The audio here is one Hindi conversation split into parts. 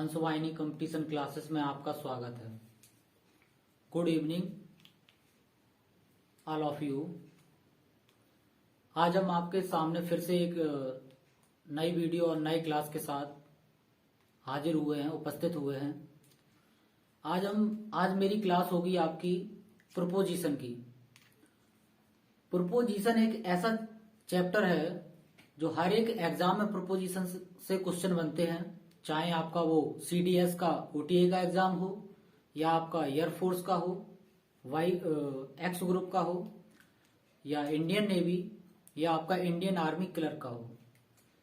हंसवाहिनी कंपटीशन क्लासेस में आपका स्वागत है। Good evening all of you. आज हम आपके सामने फिर से एक नई वीडियो और नई क्लास के साथ हाजिर हुए हैं, उपस्थित हुए हैं। आज मेरी क्लास होगी आपकी प्रोपोजिशन की। प्रोपोजिशन एक ऐसा चैप्टर है जो हर एक एग्जाम में प्रोपोजिशन से क्वेश्चन बनते हैं, चाहे आपका वो सीडीएस का ओटीए का एग्जाम हो या आपका एयरफोर्स का हो, एक्स ग्रुप का हो या इंडियन नेवी या आपका इंडियन आर्मी क्लर्क का हो।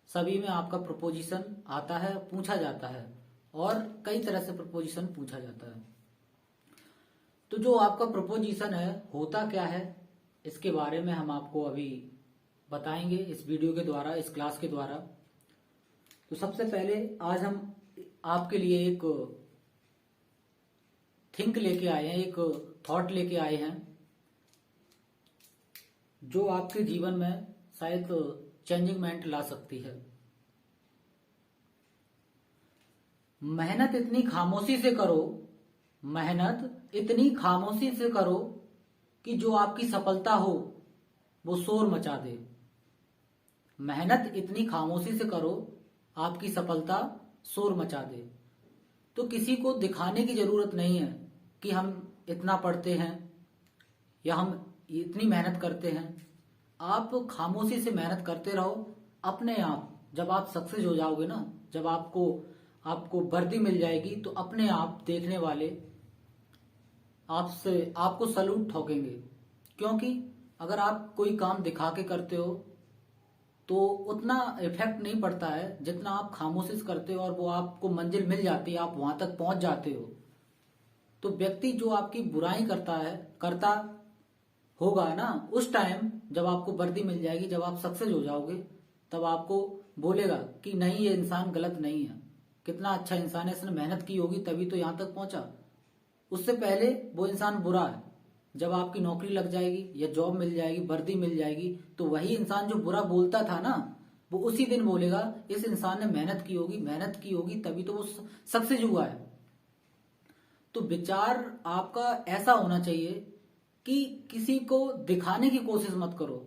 सभी में आपका प्रोपोजिशन आता है, पूछा जाता है और कई तरह से प्रोपोजिशन पूछा जाता है। तो जो आपका प्रोपोजिशन है होता क्या है, इसके बारे में हम आपको अभी बताएंगे इस वीडियो के द्वारा, इस क्लास के द्वारा। तो सबसे पहले आज हम आपके लिए एक थिंक लेके आए हैं, एक थॉट लेके आए हैं जो आपके जीवन में शायद चेंजिंगमेंट ला सकती है। मेहनत इतनी खामोशी से करो, मेहनत इतनी खामोशी से करो कि जो आपकी सफलता हो वो शोर मचा दे। मेहनत इतनी खामोशी से करो, आपकी सफलता शोर मचा दे। तो किसी को दिखाने की जरूरत नहीं है कि हम इतना पढ़ते हैं या हम इतनी मेहनत करते हैं। आप खामोशी से मेहनत करते रहो, अपने आप जब आप सक्सेस हो जाओगे ना, जब आपको वर्दी मिल जाएगी तो अपने आप देखने वाले आपको सलूट ठोकेंगे। क्योंकि अगर आप कोई काम दिखा के करते हो तो उतना इफेक्ट नहीं पड़ता है जितना आप खामोशी से करते हो और वो आपको मंजिल मिल जाती है, आप वहां तक पहुंच जाते हो। तो व्यक्ति जो आपकी बुराई करता होगा ना, उस टाइम जब आपको वर्दी मिल जाएगी, जब आप सक्सेस हो जाओगे, तब आपको बोलेगा कि नहीं, ये इंसान गलत नहीं है, कितना अच्छा इंसान है, इसने मेहनत की होगी तभी तो यहां तक पहुंचा। उससे पहले वो इंसान बुरा है। जब आपकी नौकरी लग जाएगी या जॉब मिल जाएगी, वर्दी मिल जाएगी, तो वही इंसान जो बुरा बोलता था ना, वो उसी दिन बोलेगा इस इंसान ने मेहनत की होगी तभी तो वो सक्सेस हुआ है। तो विचार आपका ऐसा होना चाहिए कि किसी को दिखाने की कोशिश मत करो।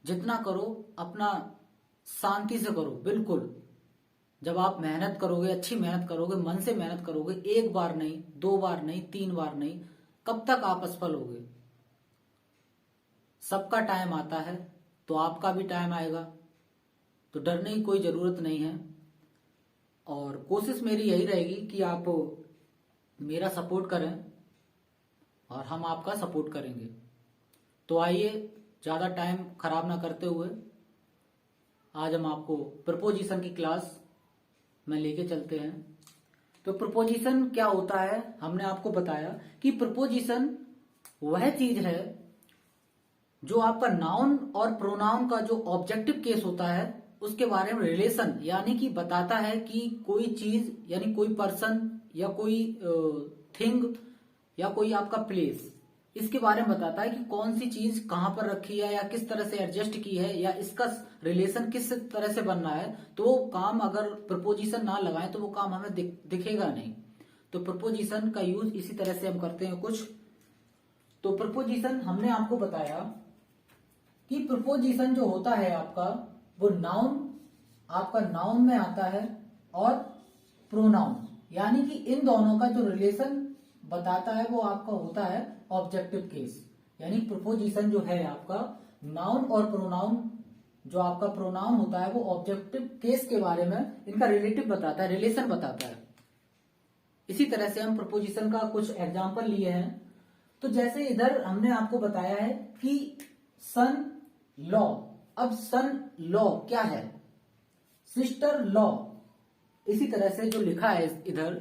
जितना करो अपना शांति से करो, बिल्कुल। जब आप मेहनत करोगे, अच्छी मेहनत करोगे, मन से मेहनत करोगे, एक बार नहीं, दो बार नहीं, तीन बार नहीं, कब तक आप असफल होगे। सबका टाइम आता है तो आपका भी टाइम आएगा। तो डरने की कोई जरूरत नहीं है और कोशिश मेरी यही रहेगी कि आप मेरा सपोर्ट करें और हम आपका सपोर्ट करेंगे। तो आइए, ज्यादा टाइम खराब ना करते हुए आज हम आपको प्रोपोजिशन की क्लास में लेके चलते हैं। तो प्रोपोजिशन क्या होता है, हमने आपको बताया कि प्रोपोजिशन वह चीज है जो आपका नाउन और प्रोनाउन का जो ऑब्जेक्टिव केस होता है उसके बारे में रिलेशन, यानी कि बताता है कि कोई चीज यानी कोई पर्सन या कोई थिंग या कोई आपका प्लेस, इसके बारे में बताता है कि कौन सी चीज कहां पर रखी है या किस तरह से एडजस्ट की है या इसका रिलेशन किस तरह से बनना है। तो वो काम अगर प्रपोजिशन ना लगाएं तो वो काम हमें दिखेगा नहीं। तो प्रपोजिशन का यूज इसी तरह से हम करते हैं कुछ। तो प्रपोजिशन हमने आपको बताया कि प्रपोजिशन जो होता है आपका, वो आपका नाउन में आता है और प्रोनाउन, यानी कि इन दोनों का जो रिलेशन बताता है वो आपका होता है ऑब्जेक्टिव केस। यानी प्रोपोजिशन जो है आपका नाउन और प्रोनाउन, जो आपका प्रोनाउन होता है वो ऑब्जेक्टिव केस के बारे में इनका रिलेटिव बताता है, रिलेशन बताता है। इसी तरह से हम प्रोपोजिशन का कुछ एग्जांपल लिए हैं। तो जैसे इधर हमने आपको बताया है कि सन लॉ। अब सन लॉ क्या है? Sister law. इसी तरह से जो लिखा है इधर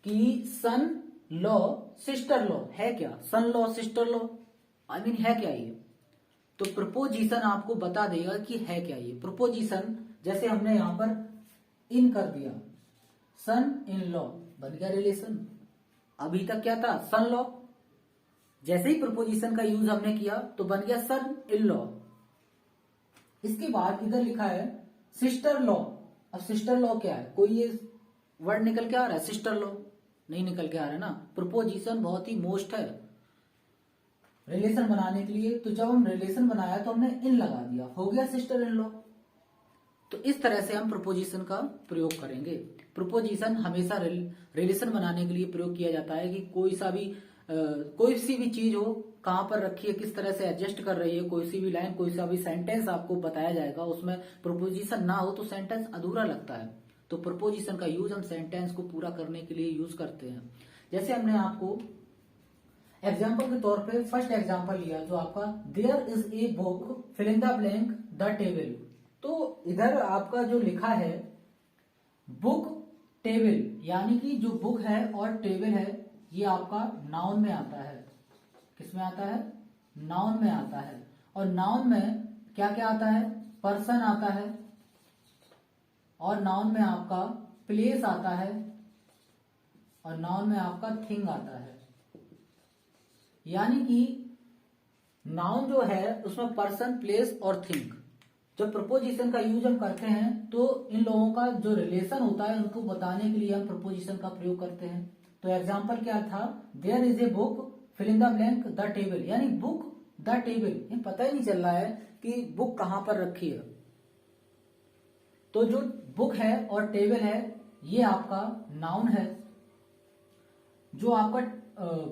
कि सन लॉ सिस्टर लॉ है क्या? Son law sister law I mean है क्या ये? तो प्रोपोजिशन आपको बता देगा कि है क्या ये प्रोपोजिशन। जैसे हमने यहां पर इन कर दिया, सन इन लॉ बन गया रिलेशन। अभी तक क्या था? सन लॉ। जैसे ही प्रोपोजिशन का यूज हमने किया तो बन गया सन इन लॉ। इसके बाद इधर लिखा है सिस्टर लॉ। अब सिस्टर लॉ क्या है? कोई ये वर्ड निकल के आ रहा है सिस्टर लॉ? नहीं निकल के आ रहा है ना। प्रोपोजिशन बहुत ही मोस्ट है रिलेशन बनाने के लिए। तो जब हम रिलेशन बनाया तो हमने इन लगा दिया, हो गया सिस्टर इन लॉ। तो इस तरह से हम प्रोपोजिशन का प्रयोग करेंगे। प्रोपोजिशन हमेशा रिलेशन बनाने के लिए प्रयोग किया जाता है कि कोई सी भी चीज हो, कहां पर रखी है, किस तरह से एडजस्ट कर रही है, कोई सी भी लाइन, कोई सा भी सेंटेंस आपको बताया जाएगा, उसमें प्रोपोजिशन ना हो तो सेंटेंस अधूरा लगता है। तो प्रोपोजिशन का यूज हम सेंटेंस को पूरा करने के लिए यूज करते हैं। जैसे हमने आपको एग्जाम्पल के तौर पे फर्स्ट एग्जाम्पल लिया जो आपका there is a book fill in the blank the table. तो इधर आपका जो लिखा है बुक टेबल, यानी कि जो बुक है और टेबल है ये आपका नाउन में आता है। किस में आता है? नाउन में आता है। और नाउन में क्या क्या आता है? पर्सन आता है, और नाउन में आपका प्लेस आता है, और नाउन में आपका थिंग आता है। यानी कि नाउन जो है उसमें पर्सन, प्लेस और थिंग। जब प्रपोजिशन का यूज हम करते हैं तो इन लोगों का जो रिलेशन होता है उनको बताने के लिए हम प्रपोजिशन का प्रयोग करते हैं। तो एग्जाम्पल क्या था? There is a book fill in the blank the table, यानी बुक द टेबल, ये पता ही नहीं चल रहा है कि बुक कहां पर रखी है। तो जो बुक है और टेबल है ये आपका नाउन है। जो आपका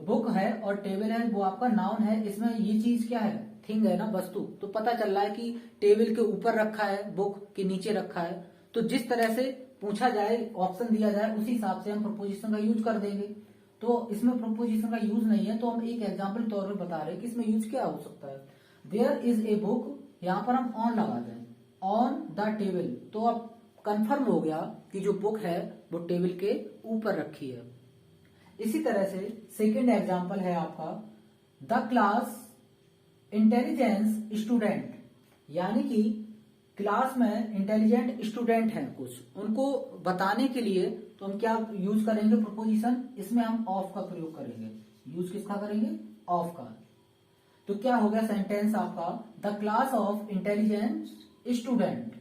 बुक है और टेबल है वो आपका नाउन है। इसमें ये चीज क्या है? थिंग है ना, वस्तु। तो पता चल रहा है कि टेबल के ऊपर रखा है, बुक के नीचे रखा है। तो जिस तरह से पूछा जाए, ऑप्शन दिया जाए, उसी हिसाब से हम प्रपोजिशन का यूज कर देंगे। तो इसमें प्रपोजिशन का यूज नहीं है, तो हम एक एग्जाम्पल तौर पर बता रहे हैं कि इसमें यूज क्या हो सकता है। देयर इज ए बुक, यहां पर हम ऑन लगा दें, ऑन द टेबल। तो अब कंफर्म हो गया कि जो बुक है वो टेबल के ऊपर रखी है। इसी तरह से सेकेंड एग्जाम्पल है आपका द क्लास इंटेलिजेंस स्टूडेंट, यानी कि क्लास में इंटेलिजेंट स्टूडेंट हैं कुछ, उनको बताने के लिए तो हम क्या यूज करेंगे? प्रपोजिशन। इसमें हम ऑफ का प्रयोग करेंगे। यूज किसका करेंगे? ऑफ का। तो क्या हो गया सेंटेंस आपका? The class of intelligent student,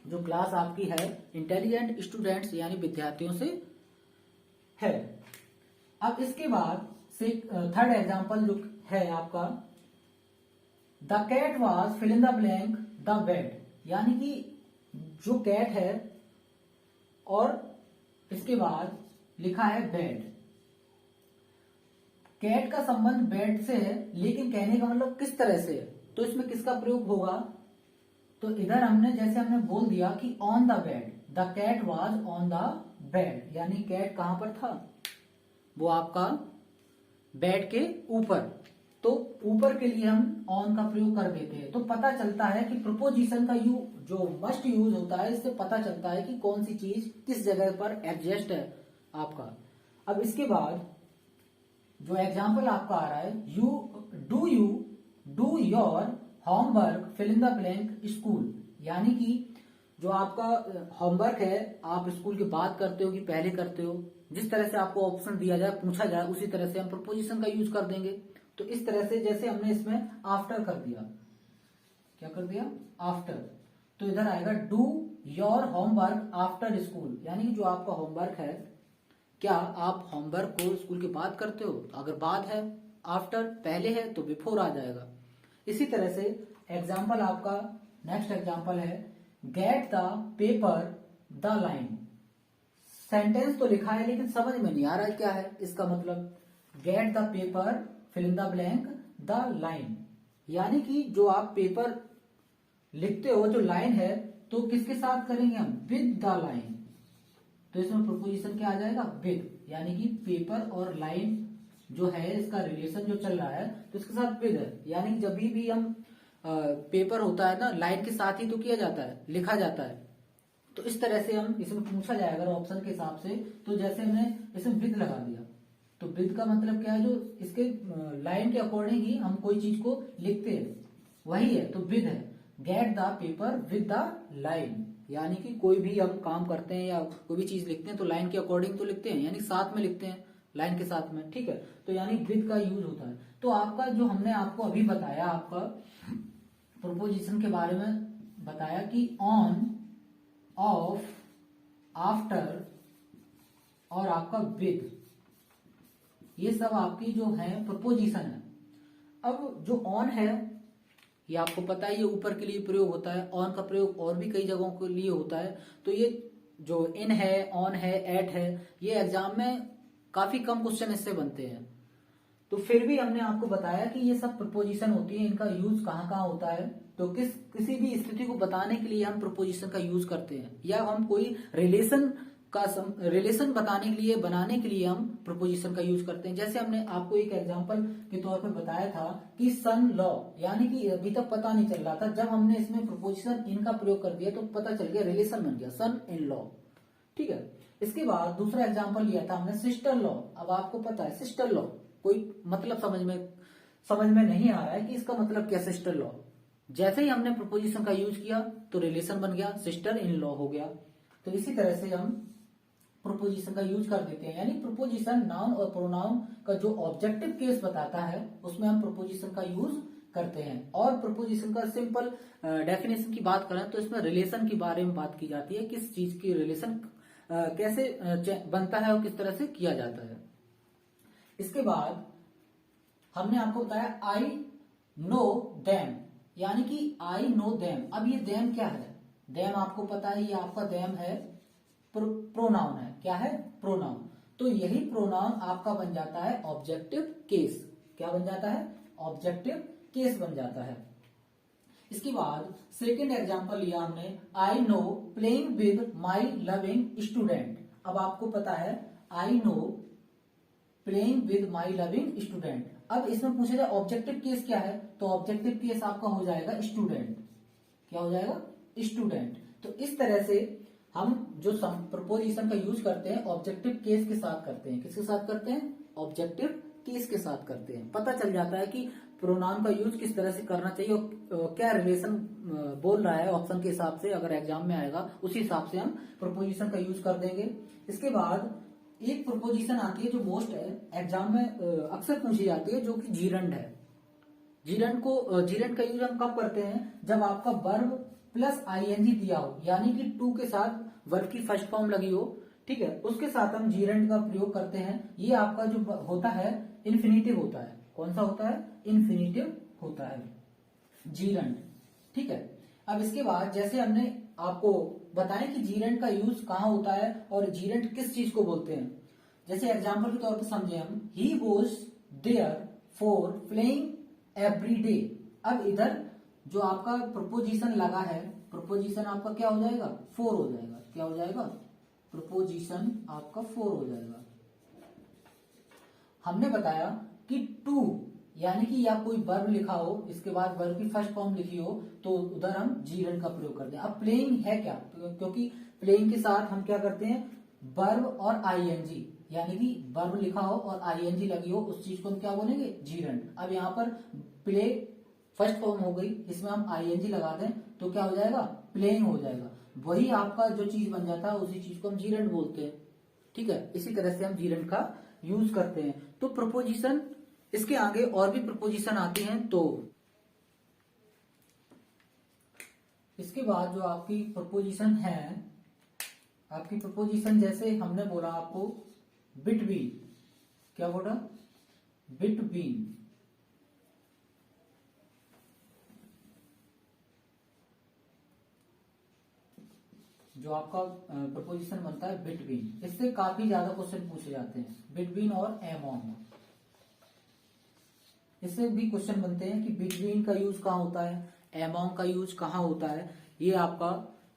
जो क्लास आपकी है इंटेलिजेंट स्टूडेंट्स यानी विद्यार्थियों से है। अब इसके बाद से थर्ड एग्जाम्पल जो है आपका the cat was fill in the blank the bed, यानी कि जो कैट है और इसके बाद लिखा है बेड। कैट का संबंध बेड से है, लेकिन कहने का मतलब किस तरह से है, तो इसमें किसका प्रयोग होगा? तो इधर हमने बोल दिया कि on the bed, the cat was on the bed, यानी कैट कहां पर था? वो आपका बेड के ऊपर। तो ऊपर के लिए हम ऑन का प्रयोग कर देते हैं। तो पता चलता है कि प्रपोजिशन का जो मस्ट यूज होता है, इससे पता चलता है कि कौन सी चीज किस जगह पर एडजस्ट है आपका। अब इसके बाद जो एग्जाम्पल आपका आ रहा है you do your homework fill in the blank school, यानी कि जो आपका होमवर्क है आप स्कूल के बाद करते हो कि पहले करते हो। जिस तरह से आपको ऑप्शन दिया जाए, पूछा जाए, उसी तरह से हम प्रपोजिशन का यूज कर देंगे। तो इस तरह से जैसे हमने इसमें आफ्टर कर दिया, क्या कर दिया? आफ्टर। तो इधर आएगा do your homework after school, यानी कि जो आपका होमवर्क है, क्या आप होमवर्क को स्कूल के बाद करते हो? अगर बाद है आफ्टर, पहले है तो बिफोर आ जाएगा। इसी तरह से एग्जाम्पल आपका नेक्स्ट एग्जाम्पल है gate the paper the line. Sentence तो लिखा है लेकिन समझ में नहीं आ रहा है क्या है इसका मतलब। Get the paper fill in the blank the line, यानी कि जो आप पेपर लिखते हो, जो लाइन है, तो किसके साथ करेंगे हम? With the line. तो इसमें प्रोपोजिशन क्या आ जाएगा? विद, यानी कि पेपर और लाइन जो है इसका रिलेशन जो चल रहा है तो इसके साथ विद है। यानी कि जब भी हम पेपर होता है ना, लाइन के साथ ही तो किया जाता है, लिखा जाता है। तो इस तरह से हम इसमें पूछा जाए अगर ऑप्शन के हिसाब से, तो जैसे हमने इसमें विद लगा दिया, तो विद का मतलब क्या है? जो इसके लाइन के अकॉर्डिंग ही हम कोई चीज को लिखते हैं, वही है, तो विद है। Gate the paper with the line, यानी कि कोई भी हम काम करते हैं या कोई भी चीज लिखते हैं तो लाइन के अकॉर्डिंग तो लिखते हैं, यानी साथ में लिखते हैं, लाइन के साथ में, ठीक है। तो यानी विद का यूज होता है। तो आपका जो हमने आपको अभी बताया, आपका प्रोपोजिशन के बारे में बताया कि ऑन, ऑफ, आफ्टर, और आपका विद, ये सब आपकी जो है प्रपोजिशन है। अब जो ऑन है ये आपको पता है ये ऊपर के लिए प्रयोग होता है, ऑन का प्रयोग और भी कई जगहों के लिए होता है। तो ये जो इन है, ऑन है, एट है, ये एग्जाम में काफी कम क्वेश्चन इससे बनते हैं। तो फिर भी हमने आपको बताया कि ये सब प्रपोजिशन होती है, इनका यूज कहाँ कहाँ होता है। तो किसी भी स्थिति को बताने के लिए हम प्रपोजिशन का यूज करते हैं, या हम कोई रिलेशन बनाने के लिए हम प्रपोजिशन का यूज करते हैं। जैसे हमने आपको एक एग्जांपल के तौर पे बताया था कि सन लॉ, यानी कि अभी तक पता नहीं चल रहा था, जब हमने इसमें प्रपोजिशन इन का प्रयोग कर दिया तो पता चल गया, रिलेशन बन गया, सन इन लॉ। ठीक है। इसके बाद दूसरा एग्जाम्पल लिया था हमने सिस्टर लॉ। अब आपको पता है सिस्टर लॉ कोई मतलब समझ में नहीं आ रहा है कि इसका मतलब क्या सिस्टर लॉ। जैसे ही हमने प्रपोजिशन का यूज किया तो रिलेशन बन गया, सिस्टर इन लॉ हो गया। तो इसी तरह से हम प्रोपोजिशन का यूज कर देते हैं, यानी प्रोपोजिशन नाउन और प्रोनाउन का जो ऑब्जेक्टिव केस बताता है उसमें हम प्रोपोजिशन का यूज करते हैं। और प्रोपोजिशन का सिंपल डेफिनेशन की बात करें तो इसमें रिलेशन के बारे में बात की जाती है, किस चीज की रिलेशन कैसे बनता है और किस तरह से किया जाता है। इसके बाद हमने आपको बताया आई नो देम, यानी कि आई नो देम। अब ये देम क्या है? देम आपको पता है, ये आपका देम है, प्रोनाउन है। क्या है? प्रोनाउन। तो यही प्रोनाउन आपका बन जाता है ऑब्जेक्टिव केस। क्या बन जाता है? ऑब्जेक्टिव केस बन जाता है। इसके बाद सेकेंड एग्जांपल लिया हमने, I know playing with my loving student. अब आपको पता है I know playing with my loving student. अब इसमें पूछा जाए ऑब्जेक्टिव केस क्या है, तो ऑब्जेक्टिव केस आपका हो जाएगा स्टूडेंट। क्या हो जाएगा? स्टूडेंट। तो इस तरह से हम जो प्रपोजिशन का यूज करते हैं ऑब्जेक्टिव केस के साथ करते हैं। किसके साथ करते हैं? ऑब्जेक्टिव केस के साथ करते हैं। पता चल जाता है कि प्रोनाउन का यूज किस तरह से करना चाहिए और क्या रिलेशन बोल रहा है ऑप्शन के हिसाब से, अगर एग्जाम में आएगा उसी हिसाब से हम प्रपोजिशन का यूज कर देंगे। इसके बाद एक प्रपोजिशन आती है जो मोस्ट है, एग्जाम में अक्सर पूछी जाती है, जो कि जीरंड है। जीरंड का यूज हम कब करते हैं? जब आपका वर्ब प्लस आईएनजी दिया हो, यानी कि टू के साथ वर्ब की फर्स्ट फॉर्म लगी हो, ठीक है, उसके साथ हम जीरंड का प्रयोग करते हैं। ये आपका जो होता है इन्फिनिटिव होता है। कौन सा होता है? इन्फिनिटिव होता है जीरंड। ठीक है। अब इसके बाद जैसे हमने आपको बताया कि जीरंड का यूज कहाँ होता है और जीरंड किस चीज को बोलते हैं। जैसे एग्जाम्पल के तौर पर समझे हम, he was there for playing every day. अब इधर जो आपका प्रपोजिशन लगा है, प्रपोजिशन आपका क्या हो जाएगा? फोर हो जाएगा। क्या हो जाएगा? प्रपोजिशन आपका फोर हो जाएगा। हमने बताया कि टू, यानी कि या कोई वर्ब लिखा हो, इसके बाद वर्ब की फर्स्ट फॉर्म लिखी हो, तो उधर हम जीरंड का प्रयोग करते हैं। अब प्लेइंग है क्या? क्योंकि प्लेइंग के साथ हम क्या करते हैं? वर्ब और आईएनजी, यानी कि वर्ब लिखा हो और आईएनजी लगी हो, उस चीज को हम क्या बोलेंगे? जीरंड। अब यहाँ पर प्ले फर्स्ट फॉर्म हो गई, इसमें हम आईएनजी लगा दें तो क्या हो जाएगा? प्लेइंग हो जाएगा। वही आपका जो चीज बन जाता है उसी चीज को हम जीरंड बोलते हैं। ठीक है। इसी तरह से हम जीरंड का यूज करते हैं। तो प्रपोजिशन, इसके आगे और भी प्रपोजिशन आती हैं। तो इसके बाद जो आपकी प्रपोजिशन है, आपकी प्रपोजिशन जैसे हमने बोला आपको बिटवीन। क्या बोला? बिटवीन। जो आपका प्रपोजिशन बनता है बिटवीन, इससे काफी ज्यादा क्वेश्चन पूछे जाते हैं, बिटवीन और एमॉन्ग। इससे भी क्वेश्चन बनते हैं कि बिटवीन का यूज कहाँ होता है, एमॉन्ग का यूज कहाँ होता है। ये आपका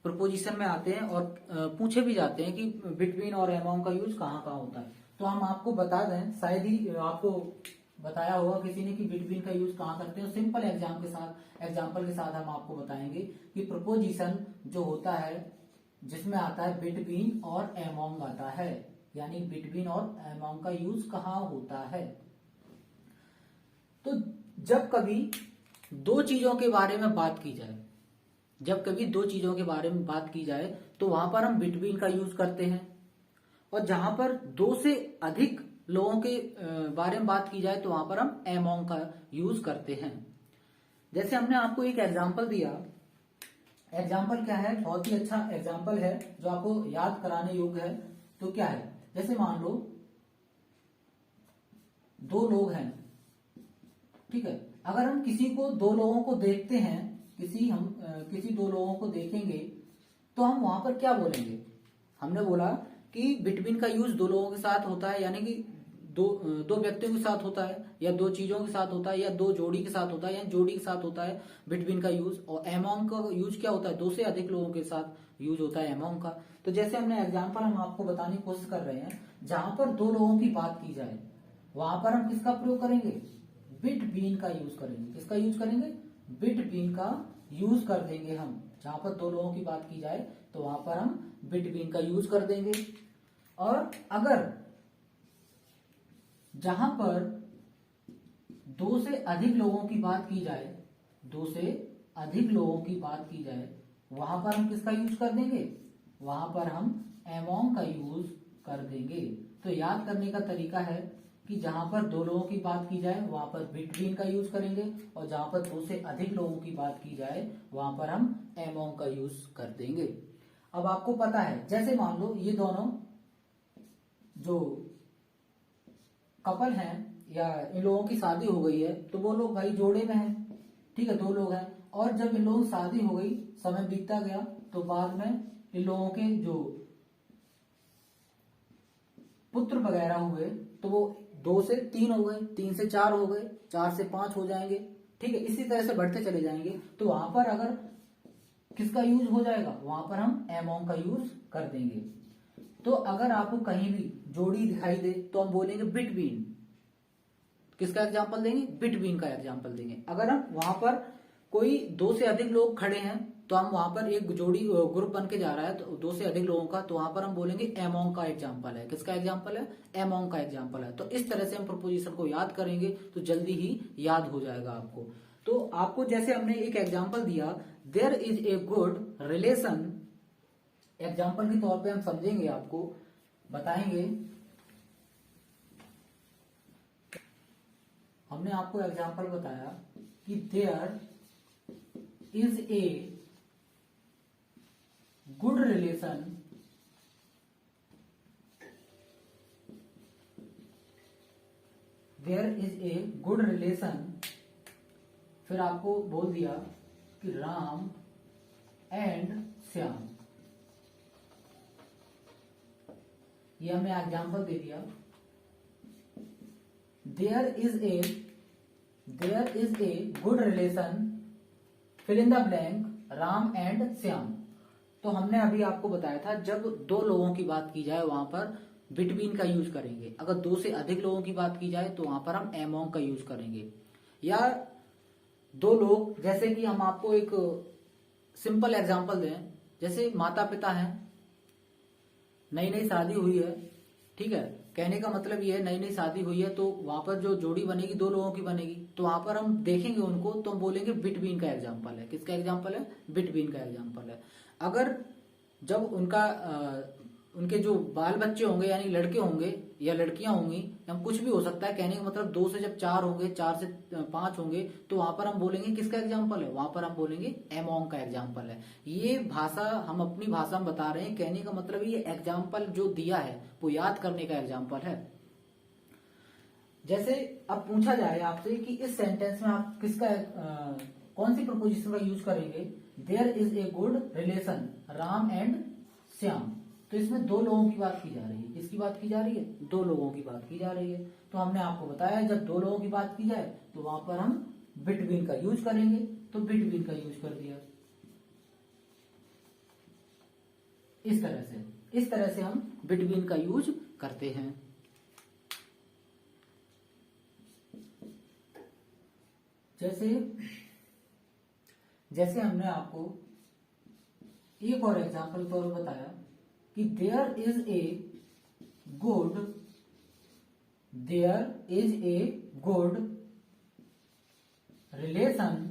प्रपोजिशन में आते हैं और पूछे भी जाते हैं कि बिटवीन और एमॉन्ग का यूज कहाँ कहाँ होता है। तो हम आपको बता दें, शायद ही आपको बताया होगा किसी ने कि बिटवीन का यूज कहाँ करते हैं। सिंपल एग्जाम्पल के साथ हम आपको बताएंगे कि प्रपोजिशन जो होता है जिसमें आता है बिटवीन और एमॉन्ग आता है, यानी बिटवीन और एमॉन्ग का यूज कहाँ होता है। तो जब कभी दो चीजों के बारे में बात की जाए, तो वहां पर हम बिटवीन का यूज करते हैं। और जहां पर दो से अधिक लोगों के बारे में बात की जाए तो वहां पर हम एमॉन्ग का यूज करते हैं। जैसे हमने आपको एक एग्जाम्पल दिया, एग्जाम्पल क्या है? बहुत ही अच्छा एग्जाम्पल है जो आपको याद कराने योग्य है। तो क्या है? जैसे मान लो दो लोग हैं, ठीक है। अगर हम किसी को दो लोगों को देखते हैं, किसी दो लोगों को देखेंगे तो हम वहां पर क्या बोलेंगे? हमने बोला कि बिटवीन का यूज दो लोगों के साथ होता है, यानी कि दो व्यक्तियों के साथ होता है, या दो चीजों के साथ होता है, या दो जोड़ी के साथ होता है, या जोड़ी के साथ होता है बिटवीन का यूज। और एमोंग का यूज क्या होता है? दो से अधिक लोगों के साथ यूज होता है एमोंग का। तो जैसे हमने एग्जाम्पल हम आपको बताने की कोशिश कर रहे हैं, जहां पर दो लोगों की बात की जाए वहां पर हम किसका प्रयोग करेंगे? बिटवीन का यूज करेंगे। किसका यूज करेंगे? बिटवीन का यूज कर देंगे हम। जहां पर दो लोगों की बात की जाए तो वहां पर हम बिटवीन का यूज कर देंगे। और अगर जहां पर दो से अधिक लोगों की बात की जाए, दो से अधिक लोगों की बात की जाए, वहां पर हम किसका यूज कर देंगे? वहां पर हम एमोंग का यूज कर देंगे। तो याद करने का तरीका है कि जहां पर दो लोगों की बात की जाए वहां पर बिटवीन का यूज करेंगे, और जहां पर दो से अधिक लोगों की बात की जाए वहां पर हम एमोंग का यूज कर देंगे। अब आपको पता है, जैसे मान लो ये दोनों जो कपल हैं या इन लोगों की शादी हो गई है, तो वो लोग भाई जोड़े में हैं, ठीक है, दो लोग हैं। और जब इन लोगों की शादी हो गई, समय बीतता गया, तो बाद में इन लोगों के जो पुत्र वगैरह हुए तो वो दो से तीन हो गए, तीन से चार हो गए, चार से पांच हो जाएंगे, ठीक है। इसी तरह से बढ़ते चले जाएंगे। तो वहां पर अगर किसका यूज हो जाएगा? वहां पर हम एमोंग का यूज कर देंगे। तो अगर आपको कहीं भी जोड़ी दिखाई दे तो हम बोलेंगे बिटवीन। किसका एग्जाम्पल देंगे? बिटवीन का एग्जाम्पल देंगे। अगर हम वहां पर कोई दो से अधिक लोग खड़े हैं तो हम वहां पर एक जोड़ी ग्रुप बन के जा रहा है तो दो से अधिक लोगों का, तो वहां पर हम बोलेंगे एमोंग का एग्जाम्पल है। किसका एग्जाम्पल है? एमोंग का एग्जाम्पल है। तो इस तरह से हम प्रोपोजिशन को याद करेंगे तो जल्दी ही याद हो जाएगा आपको। तो आपको जैसे हमने एक एग्जाम्पल दिया, there is a good relation, example के तौर पे हम समझेंगे, आपको बताएंगे। हमने आपको एग्जाम्पल बताया कि there is a good relation there is a good relation, फिर आपको बोल दिया कि राम एंड श्याम, ये हमने एग्जाम्पल दे दिया। There is a good relation, fill in the blank, Ram and Shyam. तो हमने अभी आपको बताया था जब दो लोगों की बात की जाए वहां पर बिटवीन का यूज करेंगे, अगर दो से अधिक लोगों की बात की जाए तो वहां पर हम एमोंग का यूज करेंगे। या दो लोग, जैसे कि हम आपको एक सिंपल एग्जांपल दें, जैसे माता पिता हैं, नई नई शादी हुई है, ठीक है, कहने का मतलब ये है नई नई शादी हुई है तो वहां पर जो जोड़ी बनेगी दो लोगों की बनेगी, तो वहां पर हम देखेंगे उनको तो हम बोलेंगे बिटवीन का एग्जाम्पल है। किसका एग्जाम्पल है? बिटवीन का एग्जाम्पल है। अगर जब उनके जो बाल बच्चे होंगे यानी लड़के होंगे या लड़कियां होंगी, हम कुछ भी हो सकता है, कहने का मतलब दो से जब चार होंगे, चार से पांच होंगे, तो वहां पर हम बोलेंगे किसका एग्जाम्पल है? वहां पर हम बोलेंगे एमोंग का एग्जाम्पल है। ये भाषा हम अपनी भाषा में बता रहे हैं, कहने का मतलब ये एग्जाम्पल जो दिया है वो याद करने का एग्जाम्पल है। जैसे अब पूछा जाए आपसे कि इस सेंटेंस में आप किसका कौन सी प्रपोजिशन का यूज करेंगे? There is a good relation Ram and Shyam, तो इसमें दो लोगों की बात की जा रही है। किसकी बात की जा रही है? दो लोगों की बात की जा रही है। तो हमने आपको बताया जब दो लोगों की बात की जाए तो वहां पर हम बिटवीन का यूज करेंगे, तो बिटवीन का यूज कर दिया। इस तरह से हम बिटवीन का यूज करते हैं। जैसे हमने आपको एक और एग्जांपल तौर पर बताया कि there is a good relation,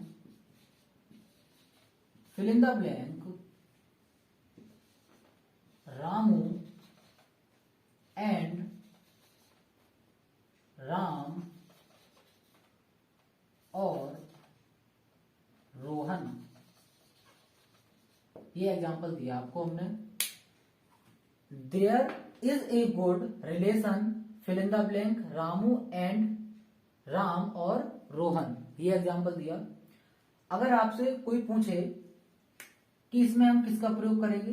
fill in the blank, Ramu and Ram और रोहन। ये एग्जांपल दिया आपको हमने। There is a good relation fill in the blank Ramu and Ram और रोहन। ये एग्जाम्पल दिया। अगर आपसे कोई पूछे कि इसमें हम किसका प्रयोग करेंगे,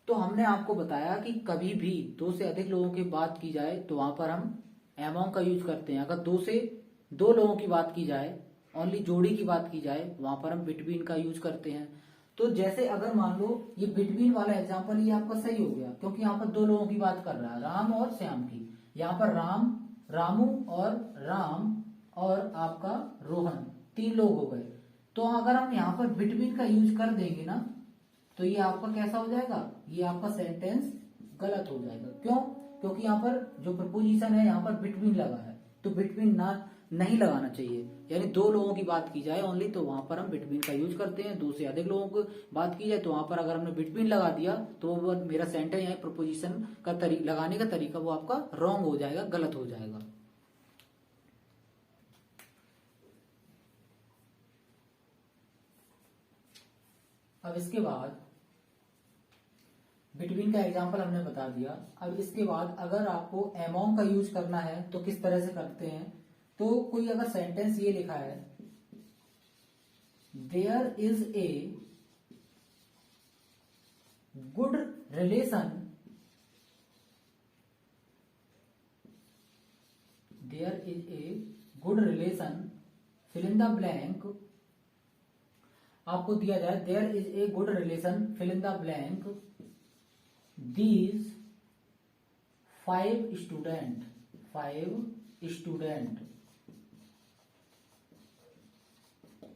तो हमने आपको बताया कि कभी भी दो से अधिक लोगों की बात की जाए तो वहां पर हम एमोंग का यूज करते हैं। अगर दो से दो लोगों की बात की जाए, ओनली जोड़ी की बात की जाए, वहां पर हम बिटवीन का यूज करते हैं। तो जैसे अगर मान लो ये बिटवीन वाला एग्जाम्पल ये आपका सही हो गया, क्योंकि यहाँ पर दो लोगों की बात कर रहा है, राम और श्याम की। यहाँ पर राम, रामू और राम और आपका रोहन, तीन लोग हो गए। तो अगर हम यहाँ पर बिटवीन का यूज कर देंगे ना, तो ये आपका कैसा हो जाएगा, ये आपका सेंटेंस गलत हो जाएगा। क्यों? क्योंकि यहाँ पर जो प्रपोजिशन है यहाँ पर बिटवीन लगा है, तो बिटवीन ना नहीं लगाना चाहिए। यानी दो लोगों की बात की जाए ओनली, तो वहां पर हम बिटवीन का यूज करते हैं। दो से अधिक लोगों की बात की जाए तो वहां पर अगर हमने बिटवीन लगा दिया तो वो मेरा सेंटेंस यानी प्रपोजिशन का लगाने का तरीका वो आपका रॉन्ग हो जाएगा, गलत हो जाएगा। अब इसके बाद बिटवीन का एग्जाम्पल हमने बता दिया। अब इसके बाद अगर आपको एमोंग का यूज करना है तो किस तरह से करते हैं, तो कोई अगर सेंटेंस ये लिखा है, there is a good relation, there is a good relation fill in the blank, आपको दिया जाए there is a good relation fill in the blank these five student,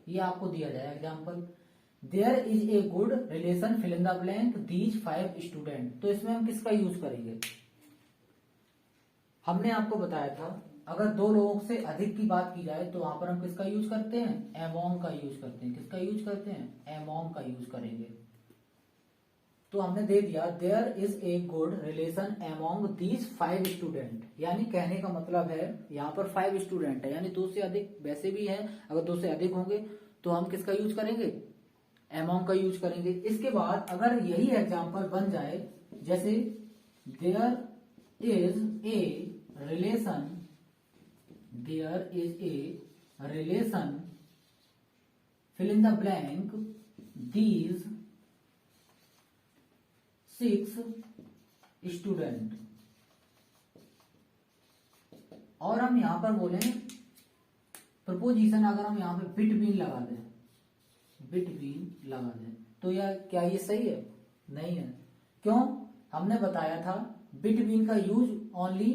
ये आपको दिया जाए example, there is a good relation fill in the blank these 5 student. तो इसमें हम किसका यूज करेंगे? हमने आपको बताया था अगर दो लोगों से अधिक की बात की जाए तो वहां पर हम किसका यूज करते हैं, एमोंग का यूज करते हैं। किसका यूज करते हैं? एमोंग का यूज करेंगे। तो हमने दे दिया there is a good relation among these 5 student, यानी कहने का मतलब है यहाँ पर 5 स्टूडेंट है, यानी दो से अधिक वैसे भी है। अगर दो से अधिक होंगे तो हम किसका यूज करेंगे? एमोंग का यूज करेंगे। इसके बाद अगर यही एग्जाम्पल बन जाए, जैसे there is a relation, there is a relation fill in the blank these 6 student, और हम यहां पर बोले प्रपोजिशन अगर हम यहां पे बिटवीन लगा दें, बिटवीन लगा दें, तो यह क्या ये सही है? नहीं है। क्यों? हमने बताया था बिटवीन का यूज ओनली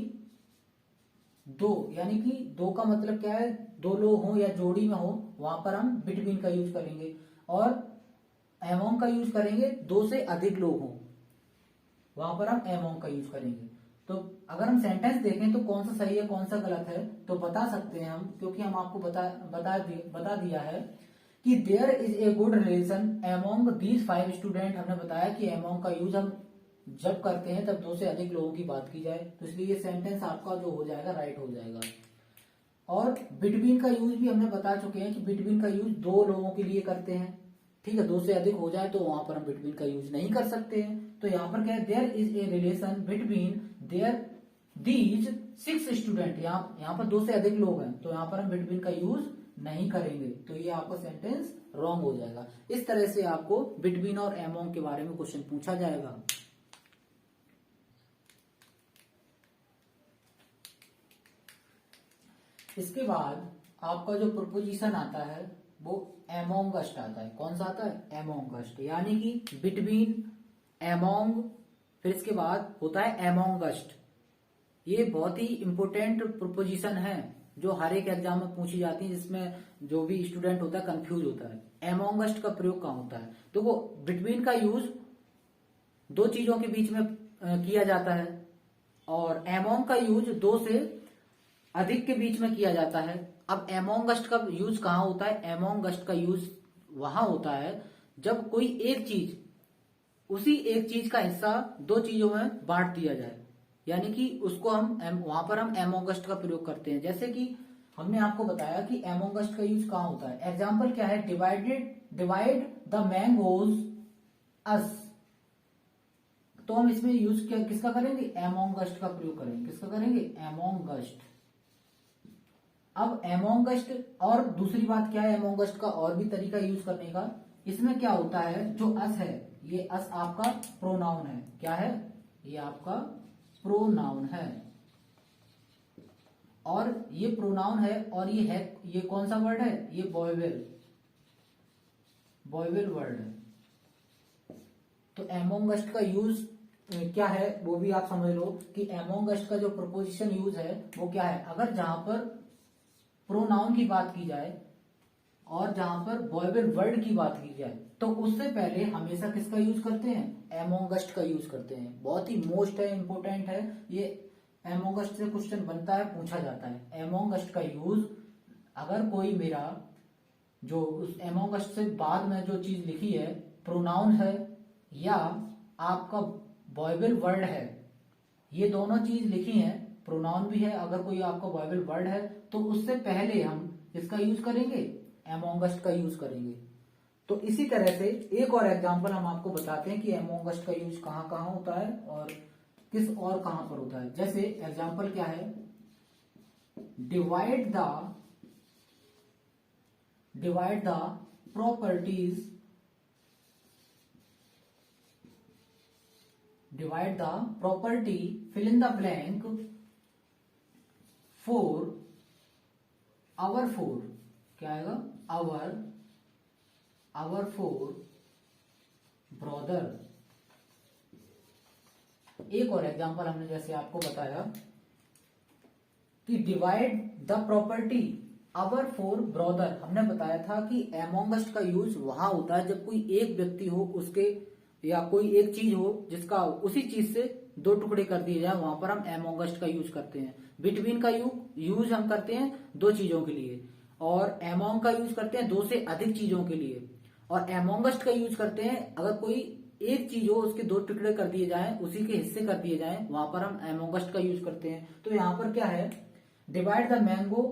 दो, यानी कि दो का मतलब क्या है, दो लोग हो या जोड़ी में हो, वहां पर हम बिटवीन का यूज करेंगे। और एमोंग का यूज करेंगे दो से अधिक लोग हो, वहां पर हम एमोंग का यूज करेंगे। तो अगर हम सेंटेंस देखें तो कौन सा सही है कौन सा गलत है तो बता सकते हैं हम, क्योंकि हम आपको बता दिया है कि there is a good relation among these 5 student. हमने बताया कि एमोंग का यूज हम जब करते हैं तब दो से अधिक लोगों की बात की जाए, तो इसलिए ये सेंटेंस आपका जो हो जाएगा राइट हो जाएगा। और बिटवीन का यूज भी हमने बता चुके हैं कि बिटवीन का यूज दो लोगों के लिए करते हैं। ठीक है, दो से अधिक हो जाए तो वहां पर हम बिटवीन का यूज नहीं कर सकते हैं। तो यहाँ पर क्या है, there is a relation between there these 6 student, यहाँ पर दो से अधिक लोग हैं, तो यहाँ पर हम बिटवीन का यूज नहीं करेंगे। तो ये आपका सेंटेंस रॉन्ग हो जाएगा। इस तरह से आपको बिटवीन और एमोंग के बारे में क्वेश्चन पूछा जाएगा। इसके बाद आपका जो प्रपोजिशन आता है वो एमोंगस्ट आता है। कौन सा आता है? एमोंगस्ट, यानी कि बिटवीन, एमोंग, फिर इसके बाद होता है एमोंगस्ट। ये बहुत ही इंपोर्टेंट प्रपोजिशन है जो हर एक एग्जाम में पूछी जाती है, जिसमें जो भी स्टूडेंट होता है कंफ्यूज होता है। एमोंगस्ट का प्रयोग कहाँ होता है? तो वो बिटवीन का यूज दो चीजों के बीच में किया जाता है, और एमोंग का यूज दो से अधिक के बीच में किया जाता है। अब एमोंगस्ट का यूज कहाँ होता है? एमोंगस्ट का यूज वहां होता है जब कोई एक चीज, उसी एक चीज का हिस्सा दो चीजों में बांट दिया जाए, यानी कि उसको हम वहां पर हम एमोंगस्ट का प्रयोग करते हैं। जैसे कि हमने आपको बताया कि एमोंगस्ट का यूज कहाँ होता है। एग्जाम्पल क्या है? डिवाइड द मैंगोज अस, तो हम इसमें यूज क्या किसका करेंगे, एमोंगस्ट का प्रयोग करेंगे। किसका करेंगे, एमोंगस्ट। अब एमोंगस्ट, और दूसरी बात क्या है एमोंगस्ट का और भी तरीका यूज करने का, इसमें क्या होता है, जो अस है, ये अस आपका प्रोनाउन है। क्या है, ये आपका प्रोनाउन है, और ये प्रोनाउन है, और ये है, ये कौन सा वर्ड है, ये वोवेल वर्ड है। तो एमोंगस्ट का यूज क्या है वो भी आप समझ लो कि एमोंगस्ट का जो प्रपोजिशन यूज है वो क्या है, अगर जहां पर प्रोनाउन की बात की जाए और जहां पर वोवेल वर्ड की बात की जाए, तो उससे पहले हमेशा किसका यूज करते हैं, एमोंगस्ट का यूज करते हैं। बहुत ही मोस्ट है, इंपोर्टेंट है ये। एमोंगस्ट से क्वेश्चन बनता है, पूछा जाता है। एमोंगस्ट का यूज, अगर कोई मेरा जो उस एमोंगस्ट से बाद में जो चीज लिखी है प्रोनाउन है या आपका वोवेल वर्ड है, ये दोनों चीज लिखी है, प्रोनाउन भी है, अगर कोई आपका वोवेल वर्ड है, तो उससे पहले हम इसका यूज करेंगे, एमोंगस्ट का यूज करेंगे। तो इसी तरह से एक और एग्जांपल हम आपको बताते हैं कि एमोंगस्ट का यूज कहां कहां होता है और किस और कहां पर होता है। जैसे एग्जांपल क्या है, divide the properties, divide the property, fill in the blank for our four, क्या आएगा, our four brother। एक और एग्जांपल हमने जैसे आपको बताया कि divide the property our four brother, हमने बताया था कि एमोंगस्ट का यूज वहां होता है जब कोई एक व्यक्ति हो, उसके या कोई एक चीज हो जिसका उसी चीज से दो टुकड़े कर दिए जाए, वहां पर हम एमोंगस्ट का यूज करते हैं। बिटवीन का यूज हम करते हैं दो चीजों के लिए, और एमोंग का यूज करते हैं दो से अधिक चीजों के लिए, और एमोंगस्ट का यूज करते हैं अगर कोई एक चीज हो उसके दो टुकड़े कर दिए जाएं, उसी के हिस्से कर दिए जाएं, वहां पर हम एमोंगस्ट का यूज करते हैं। तो यहाँ पर क्या है, डिवाइड द मैंगो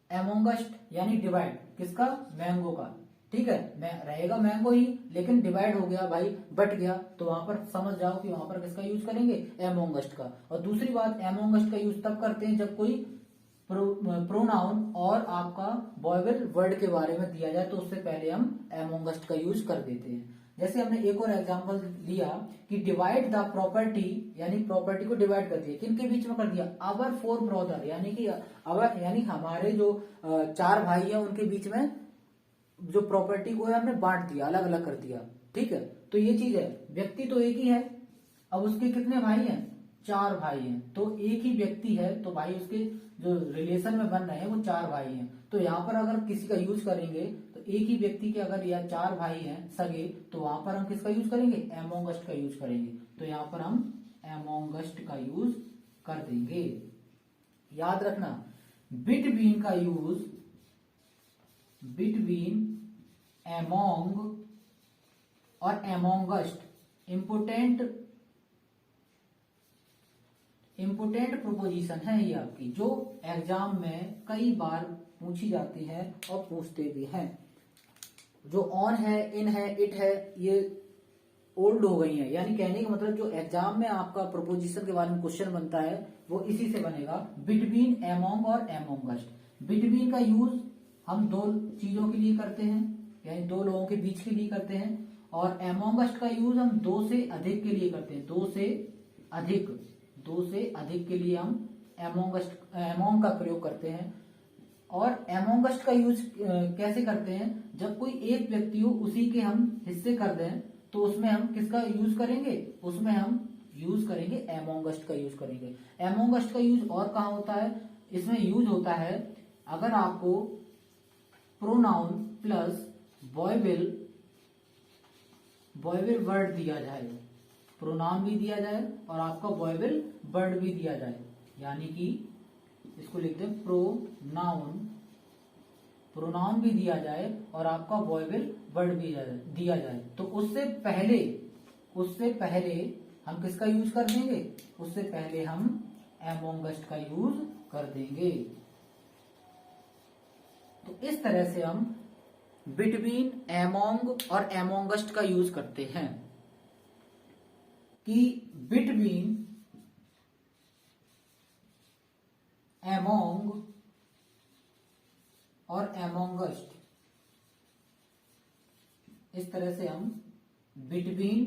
एमोंगस्ट, यानी डिवाइड किसका, मैंगो का। ठीक है, रहेगा मैंगो ही, लेकिन डिवाइड हो गया भाई, बट गया, तो वहां पर समझ जाओ कि वहां पर किसका यूज करेंगे, एमोंगस्ट का। और दूसरी बात, एमोंगस्ट का यूज तब करते हैं जब कोई प्रोनाउन और आपका वोवेल वर्ड के बारे में दिया जाए, तो उससे पहले हम एमोंगस्ट का यूज कर देते हैं। जैसे हमने एक और एग्जांपल लिया कि डिवाइड द प्रॉपर्टी, यानी प्रॉपर्टी को डिवाइड कर दिया, किनके बीच में कर दिया, अवर फोर ब्रदर, यानी कि अवर यानी हमारे जो चार भाई हैं उनके बीच में जो प्रॉपर्टी को है हमने बांट दिया, अलग अलग कर दिया। ठीक है, तो ये चीज है, व्यक्ति तो एक ही है, अब उसके कितने भाई हैं, चार भाई हैं, तो एक ही व्यक्ति है, तो भाई उसके जो रिलेशन में बन रहे हैं वो चार भाई हैं। तो यहाँ पर अगर किसी का यूज करेंगे तो एक ही व्यक्ति के अगर या चार भाई हैं सगे, तो वहां पर हम किसका यूज करेंगे, एमोंगस्ट का यूज करेंगे। तो यहाँ पर हम एमोंगस्ट का यूज कर देंगे। याद रखना, बिटवीन का यूज, बिटवीन, एमोंग और एमोंगस्ट इंपोर्टेंट प्रोपोजिशन है ये आपकी, जो एग्जाम में कई बार पूछी जाती है और पूछते भी हैं। जो ऑन है, इन है, इट है, ये ओल्ड हो गई है, यानी कहने का मतलब जो एग्जाम में आपका प्रोपोजिशन के बारे में क्वेश्चन बनता है वो इसी से बनेगा, बिटवीन, एमोंग और एमोंगस्ट। बिटवीन का यूज हम दो चीजों के लिए करते हैं, यानी दो लोगों के बीच के लिए करते हैं, और एमोंगस्ट का यूज हम दो से अधिक के लिए करते हैं, दो से अधिक के लिए हम एमोंग का प्रयोग करते हैं। और एमोंगस्ट का यूज कैसे करते हैं, जब कोई एक व्यक्ति हो उसी के हम हिस्से कर दें, तो उसमें हम किसका यूज करेंगे, उसमें हम यूज करेंगे एमोंगस्ट का यूज करेंगे। एमोंगस्ट का यूज और कहाँ होता है, इसमें यूज होता है अगर आपको प्रोनाउन प्लस वोवेल वर्ड दिया जाए, प्रोनाउन भी दिया जाए और आपका वोवेल वर्ड भी दिया जाए, यानी कि इसको लिखते हैं प्रोनाउन भी दिया जाए और आपका वोवेल वर्ड भी दिया जाए, तो उससे पहले हम किसका यूज कर देंगे, उससे पहले हम एमोंगस्ट का यूज कर देंगे। तो इस तरह से हम बिटवीन, एमोंग और एमोंगस्ट का यूज करते हैं। कि बिटवीन, एमोंग और एमोंगस्ट, इस तरह से हम बिटवीन,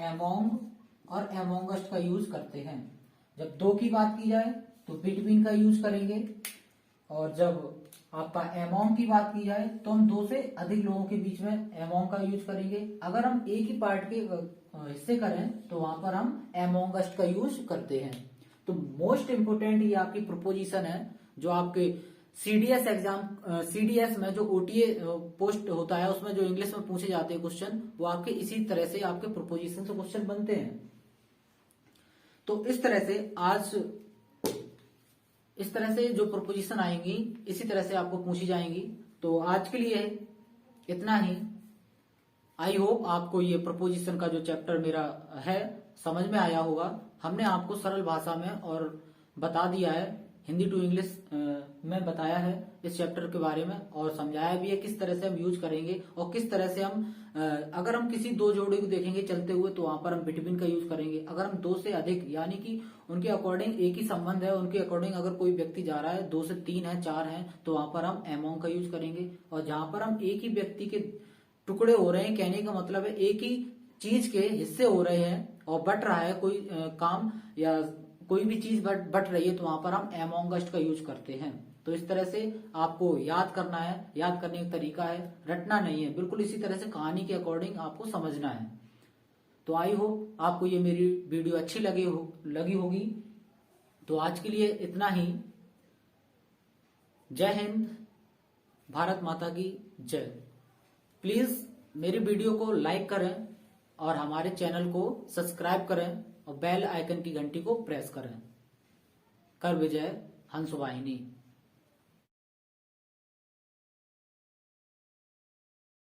एमोंग और एमोंगस्ट का यूज करते हैं। जब दो की बात की जाए तो बिटवीन का यूज करेंगे, और जब आपका एमोंग की बात की जाए तो हम दो से अधिक लोगों के बीच में एमोंग का यूज करेंगे। अगर हम एक ही पार्ट के हिस्से करें तो वहां पर हम एमोंगस्ट का यूज करते हैं। तो मोस्ट इंपोर्टेंट ये आपकी प्रोपोजिशन है, जो आपके सीडीएस एग्जाम, सीडीएस में जो ओटीए पोस्ट होता है उसमें जो इंग्लिश में पूछे जाते हैं क्वेश्चन, वो आपके इसी तरह से आपके प्रोपोजिशन से क्वेश्चन बनते हैं। तो इस तरह से आज इस तरह से जो प्रोपोजिशन आएंगी इसी तरह से आपको पूछी जाएंगी। तो आज के लिए इतना ही। आई होप आपको ये प्रोपोजिशन का जो चैप्टर मेरा है समझ में आया होगा। हमने आपको सरल भाषा में और बता दिया है, हिंदी टू इंग्लिश में बताया है इस चैप्टर के बारे में, और समझाया भी है किस तरह से हम यूज करेंगे और किस तरह से हम अगर हम किसी दो जोड़े को देखेंगे चलते हुए तो वहां पर हम बिटवीन का यूज करेंगे। अगर हम दो से अधिक यानी कि उनके अकॉर्डिंग एक ही संबंध है, उनके अकॉर्डिंग अगर कोई व्यक्ति जा रहा है, दो से तीन है, चार है, तो वहां पर हम एमोंग का यूज करेंगे। और जहां पर हम एक ही व्यक्ति के टुकड़े हो रहे हैं, कहने का मतलब है एक ही चीज के हिस्से हो रहे हैं और बट रहा है कोई काम या कोई भी चीज बट रही है, तो वहां पर हम एमोंगस्ट का यूज करते हैं। तो इस तरह से आपको याद करना है, याद करने का तरीका है, रटना नहीं है, बिल्कुल इसी तरह से कहानी के अकॉर्डिंग आपको समझना है। तो आई होप आपको ये मेरी वीडियो अच्छी लगी होगी। तो आज के लिए इतना ही। जय हिंद, भारत माता की जय। प्लीज मेरी वीडियो को लाइक करें और हमारे चैनल को सब्सक्राइब करें और बेल आइकन की घंटी को प्रेस करें। कर विजय हंस वाहिनी।